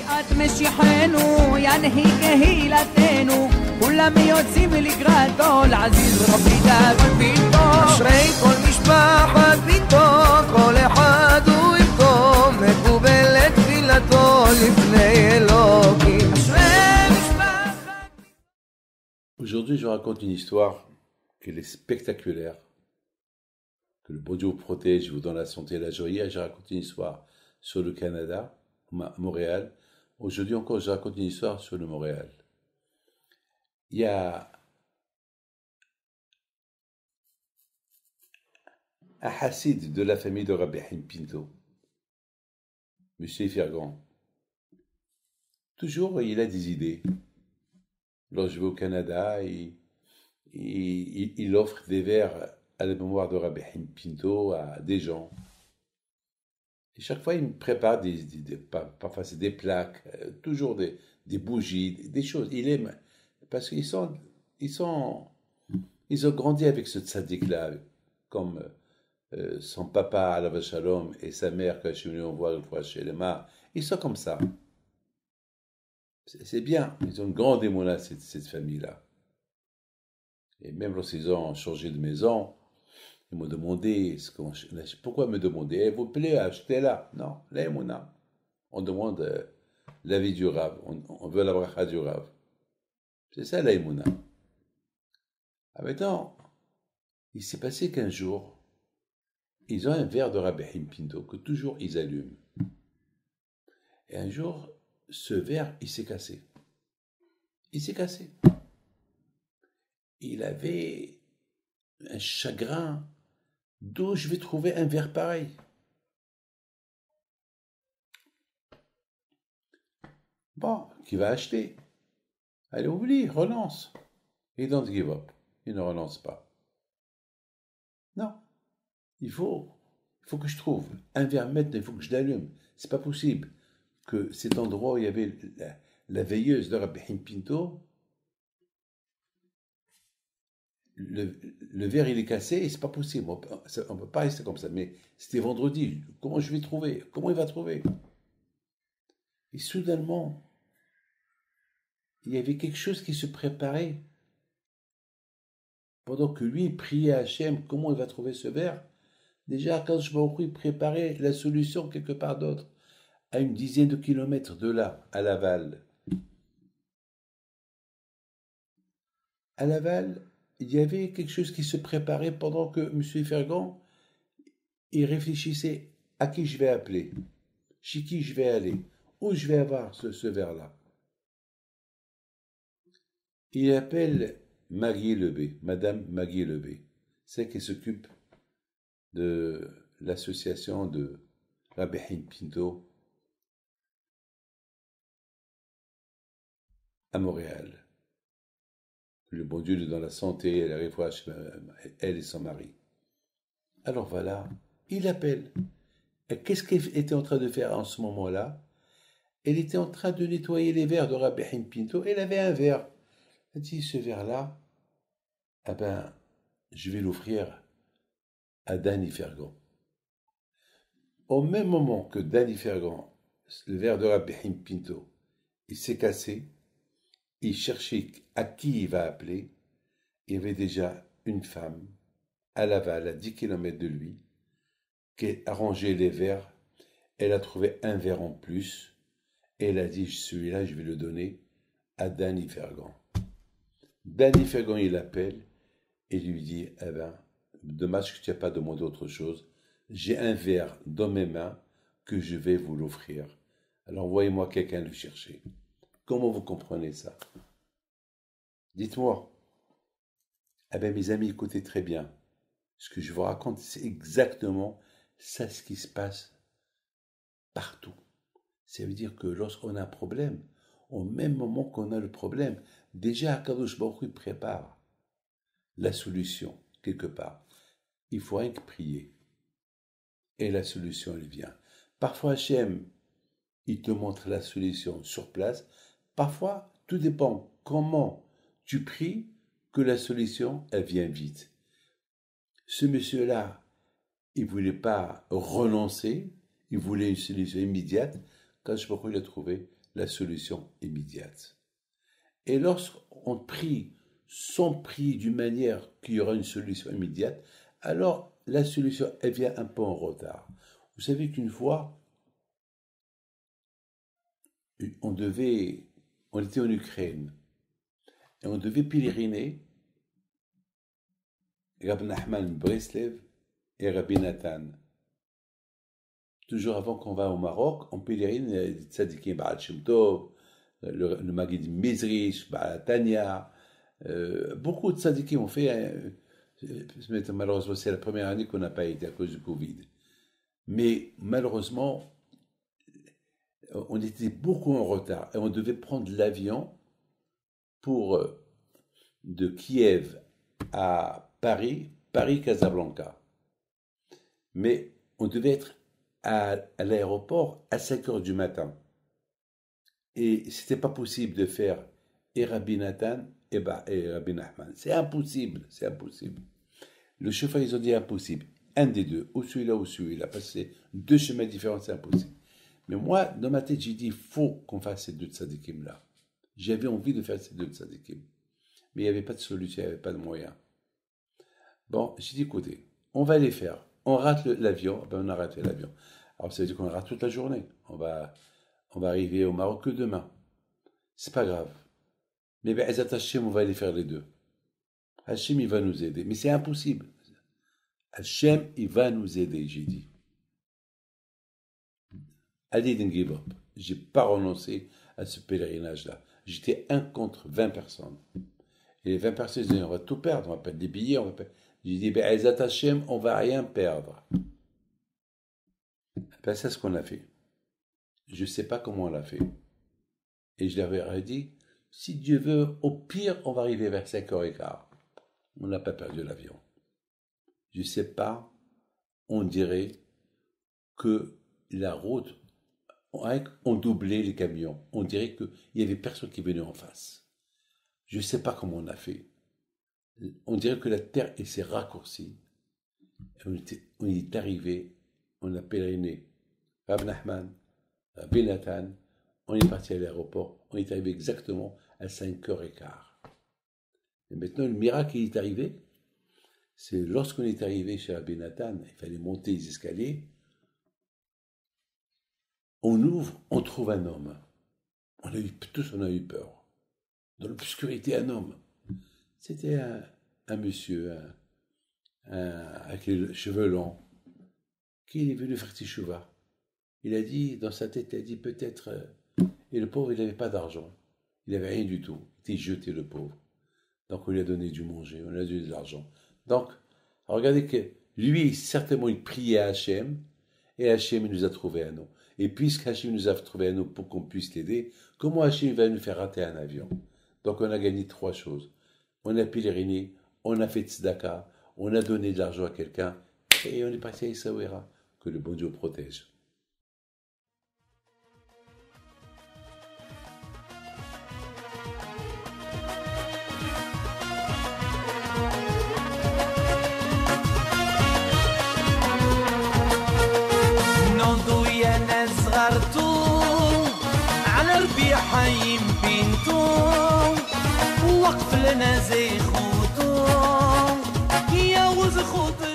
את משיחנו, ינהי קהילתנו, כולם יוצאים לקראתו, לעזיז רבי דוד ביתו. אשרי כל משפחת ביתו, כל אחד הוא איתו, מקובלת תפילתו לפני אלוקים. אשרי משפחת. Aujourd'hui, je vous raconte une histoire qu'elle est spectaculaire. Que le bon Dieu vous protège, vous donne la santé et la joie. Je raconte une histoire sur le Canada, Montréal. Aujourd'hui encore, je raconte une histoire sur le Montréal. Il y a un hassid de la famille de Rabbi Haim Pinto, Monsieur Fergan. Toujours, il a des idées. Lorsque je vais au Canada, il offre des verres à la mémoire de Rabbi Haim Pinto à des gens. Et chaque fois, il me prépare parfois c'est des plaques, toujours des bougies, des choses. Il aime, parce qu'ils ont grandi avec ce tzaddik-là, comme son papa, Alav Shalom, et sa mère, quand je suis venu en voir une fois chez Lema, ils sont comme ça. C'est bien, ils ont une grande émouna, cette famille-là. Et même lorsqu'ils ont changé de maison, ils m'ont demandé, pourquoi me demander, vous plaît, achetez-la. Non, l'émouna. On demande l'avis du Rav, on veut la bracha du Rav. C'est ça l'émouna. Ah, maintenant, il s'est passé qu'un jour, ils ont un verre de Rabbi Haim Pinto que toujours ils allument. Et un jour, ce verre, il s'est cassé. Il s'est cassé. Il avait un chagrin. D'où je vais trouver un verre pareil? Bon, qui va acheter? Allez, oublie, relance. Il don't give up. Il ne relance pas. Non. Il faut que je trouve un verre maintenant, il faut que je l'allume. C'est pas possible que cet endroit où il y avait la veilleuse de Rabbi Haim Pinto, le verre il est cassé et c'est pas possible. On peut pas rester comme ça. Mais c'était vendredi. Comment je vais trouver? Comment il va trouver? Et soudainement, il y avait quelque chose qui se préparait. Pendant que lui priait à Hachem, comment il va trouver ce verre? Déjà, quand je il préparait la solution quelque part d'autre, à une dizaine de kilomètres de là, à Laval. À Laval, il y avait quelque chose qui se préparait pendant que M. Fergan, il réfléchissait à qui je vais appeler, chez qui je vais aller, où je vais avoir ce verre-là. Il appelle Maggie Lebé, Madame Maggie Lebé, celle qui s'occupe de l'association de Rabbi Haim Pinto à Montréal. Le bon Dieu lui donne la santé, elle arrive à elle et son mari. Alors voilà, il appelle. Et qu'est-ce qu'elle était en train de faire en ce moment-là? Elle était en train de nettoyer les verres de Rabbi Haim Pinto. Elle avait un verre. Elle dit, ce verre-là, eh ben, je vais l'offrir à Danny Fergan. Au même moment que Danny Fergan, le verre de Rabbi Haim Pinto, il s'est cassé, il cherchait à qui il va appeler. Il y avait déjà une femme à Laval, à 10 km de lui, qui a rangé les verres. Elle a trouvé un verre en plus. Et elle a dit, celui-là, je vais le donner à Danny Fergan. Danny Fergan, il l'appelle et lui dit, eh ben, dommage que tu n'aies pas demandé autre chose. J'ai un verre dans mes mains que je vais vous l'offrir. Alors envoyez-moi quelqu'un le chercher. Comment vous comprenez ça? Dites-moi. Eh bien, mes amis, écoutez très bien. Ce que je vous raconte, c'est exactement ça ce qui se passe partout. Ça veut dire que lorsqu'on a un problème, au même moment qu'on a le problème, déjà Akadosh Baruch Hu prépare la solution quelque part. Il faut rien que prier. Et la solution, elle vient. Parfois, Hachem, il te montre la solution sur place. Parfois, tout dépend comment tu pries que la solution, elle vient vite. Ce monsieur-là, il ne voulait pas renoncer, il voulait une solution immédiate. Quand je il a trouvé la solution immédiate. Et lorsqu'on prie son prix d'une manière qu'il y aura une solution immédiate, alors la solution, elle vient un peu en retard. Vous savez qu'une fois, on était en Ukraine, et on devait pèleriner Rabbi Nachman Breslev et Rabbi Nathan. Toujours avant qu'on va au Maroc, on pèlerine les tzadikim Baal Shem Tov, le Maggid Mizrich, Baal Tanya. Beaucoup de tzadikim ont fait. Malheureusement, c'est la première année qu'on n'a pas été à cause du Covid. Mais malheureusement, on était beaucoup en retard et on devait prendre l'avion pour de Kiev à Paris, Paris-Casablanca. Mais on devait être à l'aéroport à 5 heures du matin. Et ce n'était pas possible de faire et Rabbi Nathan et Rabbi Nachman. C'est impossible, c'est impossible. Le chauffeur, ils ont dit impossible. Un des deux, ou celui-là, parce que c'est deux chemins différents, c'est impossible. Mais moi, dans ma tête, j'ai dit, il faut qu'on fasse ces deux tzadikim-là. J'avais envie de faire ces deux tzadikim. Mais il n'y avait pas de solution, il n'y avait pas de moyen. Bon, j'ai dit, écoutez, on va les faire. On rate l'avion, ben on a raté l'avion. Alors ça veut dire qu'on rate toute la journée. On va arriver au Maroc que demain. C'est pas grave. Mais ben, Hashem, on va aller faire les deux. Hashem, il va nous aider. Mais c'est impossible. Hashem, il va nous aider, j'ai dit. Allez, Dengibop. Je n'ai pas renoncé à ce pèlerinage-là. J'étais 1 contre 20 personnes. Et les 20 personnes disaient, on va tout perdre, on va perdre des billets, on va perdre. J'ai dit, ben, Hashem, on ne va rien perdre. Ben, c'est ce qu'on a fait. Je ne sais pas comment on l'a fait. Et je leur ai dit, si Dieu veut, au pire, on va arriver vers 5h15. On n'a pas perdu l'avion. Je ne sais pas, on dirait que la route, on doublait les camions. On dirait qu'il n'y avait personne qui venait en face. Je ne sais pas comment on a fait. On dirait que la terre s'est raccourcie. On est arrivé, on a pèleriné Rabbi Nachman, Rabbi Nathan, on est parti à l'aéroport, on est arrivé exactement à 5h15. Et maintenant, le miracle qui est arrivé, c'est lorsqu'on est arrivé chez Rabbi Nathan, il fallait monter les escaliers, on ouvre, on trouve un homme. Tous on a eu peur. Dans l'obscurité, un homme. C'était un monsieur, avec les cheveux longs, qui est venu faire Teshuvah. Il a dit, dans sa tête, il a dit peut-être... Et le pauvre, il n'avait pas d'argent. Il n'avait rien du tout. Il était jeté, le pauvre. Donc, on lui a donné du manger, on lui a donné de l'argent. Donc, regardez que lui, certainement, il priait à Hachem, et Hachem, il nous a trouvé à nous. Et puisque Hachem nous a trouvé à nous pour qu'on puisse l'aider, comment Hachem va nous faire rater un avion? Donc, on a gagné 3 choses. On a pèleriné, on a fait tzedaka, on a donné de l'argent à quelqu'un, et on est parti à Essaouira. Que le bon Dieu protège. على ربيع حيم بنتو وقف لنا زي خوتو يا وز خوتو